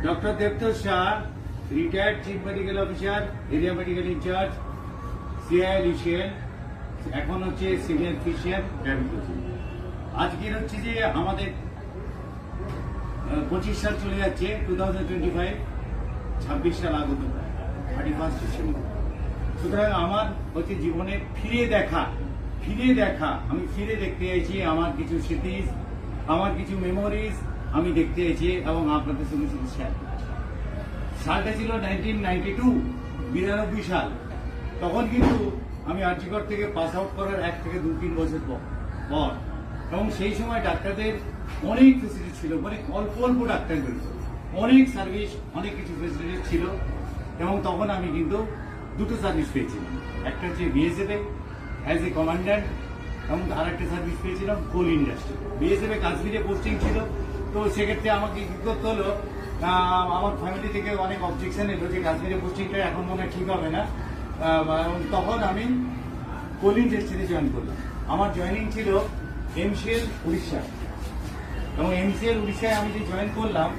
Doctor Debotosh Shah, retired chief medical officer, area medical in-charge, CIL ECL, এখন হচ্ছে senior physician diabetes. আজকের হচ্ছে যে আমাদের 25 সাল চলে যাচ্ছে, 2025, 26 সাল আগত, 31 ডিসেম্বর। সুতরাং আমার হচ্ছে জীবনে ফিরে দেখা, আমি ফিরে দেখতে চাইছি আমার কিছু স্মৃতি, আমার কিছু মেমোরিজ আমি দেখতে চাইছি এবং আপনাদের সঙ্গে শেয়ার করছি। সালটা ছিল 1992 সাল। তখন কিন্তু আমি আরজিকর থেকে পাস আউট করার 1 থেকে 2-3 বছর পর এবং সেই সময় ডাক্তারদের অনেক ফেসিলিটি ছিল, মানে অল্প ডাক্তার বেরোত, অনেক সার্ভিস, অনেক কিছু ফেসিলিটি ছিল। এবং তখন আমি কিন্তু দুটো সার্ভিস পেয়েছিলাম, একটা হচ্ছে বিএসএফ অ্যাজ এ কমান্ড্যান্ট এবং আর একটা সার্ভিস পেয়েছিলাম কোল ইন্ডাস্ট্রি। বিএসএফ কাশ্মীরে পোস্টিং ছিল, তো সেক্ষেত্রে আমাকে কি করতে হলো, আমার ফ্যামিলি থেকে অনেক অবজেকশন এলো যে কাশ্মীরে পোস্টিংটা এখন মনে হয় ঠিক হবে না। তখন আমি কোল ইন্ডাস্ট্রিতে জয়েন করলাম। আমার জয়েনিং ছিল এমসিএল উড়িষ্যা, এবং এমসিএল উড়িষ্যায় আমি যে জয়েন করলাম,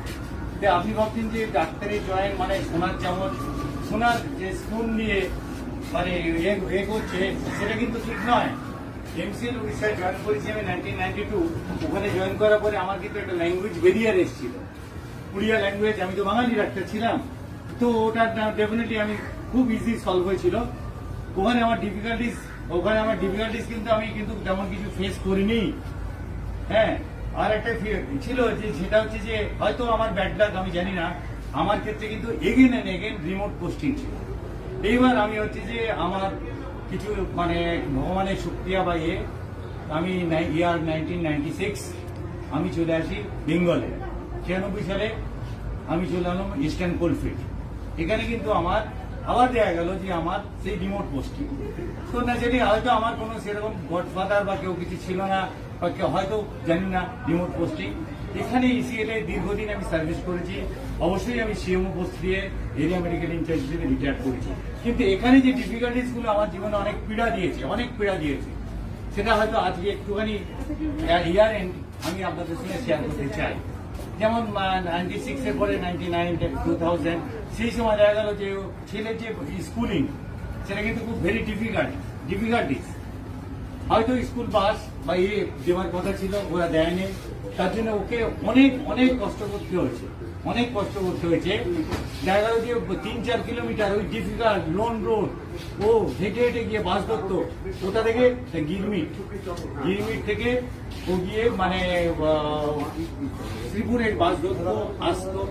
আপনি ভাবছেন যে ডাক্তারের জয়েন মানে সোনার যে স্পুন নিয়ে মানে এ করছে, সেটা কিন্তু ঠিক নয়। এমসিএল উড়িষ্যায় জয়েন করেছি আমি 1992। ওখানে জয়েন করার পরে আমার কিন্তু একটা ল্যাঙ্গুয়েজ বেরিয়ার এসেছিল, উড়িয়া ল্যাঙ্গুয়েজ। আমি তো বাঙালি ডাক্তার ছিলাম, তো ওটা ডেফিনেটলি আমি খুব ইজি সলভ হয়েছিল। ওখানে আমার ডিফিকাল্টিস কিন্তু আমি কিন্তু তেমন কিছু ফেস করিনি। হ্যাঁ, আর একটা ছিল যে সেটা হচ্ছে যে হয়তো আমার ব্যাড লাক, আমি জানি না, আমার ক্ষেত্রে কিন্তু again and again remote posting ছিল। এইবার আমি হচ্ছে যে আমার কিছু মানে ভগবানের শুকরিয়া পাইয়ে আমি ইয়ার 1996 আমি চলে আসি বেঙ্গলে। 96 সালে আমি চলে এলাম ইস্টার্ন কোলফিল্ড। এখানে কিন্তু আমার আবার দেখা গেল যে আমার সেই রিমোট পোস্টিং। তো ন্যাচারালি হয়তো আমার কোনো সেরকম গডফাদার বা কেউ কিছু ছিল না, বা কেউ হয়তো জানি না রিমোট পোস্টিং। এখানে ইসিএল এ দীর্ঘদিন আমি সার্ভিস করেছি। অবশ্যই আমি সিএমও পোস্ট দিয়ে এরিয়া মেডিকেল ইনচার্জ হিসেবে রিটায়ার করেছি। কিন্তু এখানে যে ডিফিকাল্টিস গুলো আমার জীবনে অনেক পীড়া দিয়েছে, সেটা হয়তো আজকে একটুখানি ইয়ার এন্ড আমি আপনাদের সঙ্গে শেয়ার করতে চাই। যেমন 96 এর পরে 99, 2000 সেই সময় দেখা গেল যে ছেলের যে স্কুলিং, সেটা কিন্তু খুব ভেরি ডিফিকাল্টিস। হয়তো স্কুল বাস বা দেওয়ার কথা ছিল, ওরা দেয়নি। তার জন্য ওকে অনেক কষ্ট করতে হয়েছে। দেখা গেল যে 3-4 কিলোমিটার ওই ডিফিকাল্ট লোন রোড, ও হেঁটে গিয়ে বাস ধরতো। ওটা থেকে গিরমিট থেকে ও গিয়ে মানে শ্রীপুরের বাস ধরতো, আসতো।